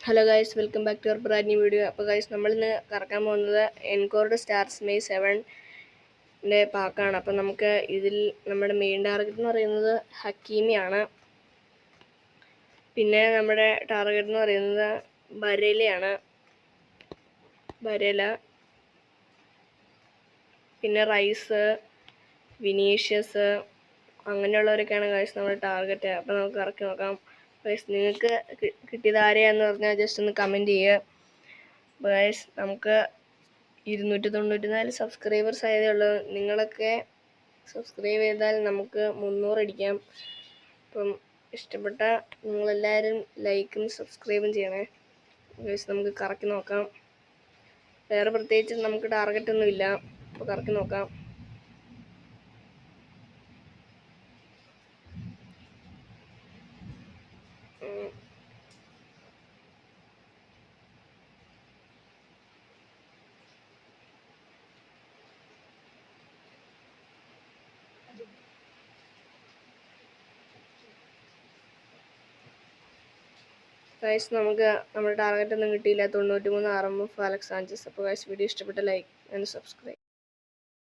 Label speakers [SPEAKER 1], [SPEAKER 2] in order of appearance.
[SPEAKER 1] Hello guys, welcome back to our brand new video. അപ്പോൾ guys, നമ്മളിന്ന് കറക്കാൻ പോകുന്നത് എൻകോർഡ് സ്റ്റാർസ് മേ 7ൻ്റെ പാക്കാണ്. അപ്പോൾ നമുക്ക് ഇതിൽ നമ്മുടെ മെയിൻ ടാർഗറ്റ് എന്ന് പറയുന്നത് ഹക്കീമിയാണ്. പിന്നെ നമ്മുടെ ടാർഗറ്റ് എന്ന് പറയുന്നത് ബരേല, പിന്നെ റൈസ്, വിനീഷ്യസ്, അങ്ങനെയുള്ളവരൊക്കെയാണ് ഗൈസ് നമ്മുടെ ടാർഗറ്റ്. അപ്പോൾ നമുക്ക് കറക്കി നോക്കാം. ഗൈസ്, നിങ്ങൾക്ക് കിട്ടിയത് ആരെയാന്ന് പറഞ്ഞാൽ ജസ്റ്റ് ഒന്ന് കമൻറ്റ് ചെയ്യുക. ഗൈസ്, നമുക്ക് 294 സബ്സ്ക്രൈബേഴ്സ് ആയതേ ഉള്ളൂ. നിങ്ങളൊക്കെ സബ്സ്ക്രൈബ് ചെയ്താൽ നമുക്ക് 300 അടിക്കാം. അപ്പം ഇഷ്ടപ്പെട്ട നിങ്ങളെല്ലാവരും ലൈക്കും സബ്സ്ക്രൈബും ചെയ്യണേ. ഗൈസ്, നമുക്ക് കറക്കി നോക്കാം. വേറെ പ്രത്യേകിച്ച് നമുക്ക് ടാർഗറ്റൊന്നും ഇല്ല. അപ്പോൾ കറക്കി നോക്കാം. ഗൈസ്, നമുക്ക് നമ്മുടെ ടാർഗറ്റ് ഒന്നും കിട്ടിയില്ല. 93 RMF അലക്സ് സാഞ്ചസ്. അപ്പോൾ ഗൈസ്, വീഡിയോ ഇഷ്ടപ്പെട്ട ലൈക്ക് ആൻഡ് സബ്സ്ക്രൈബ്.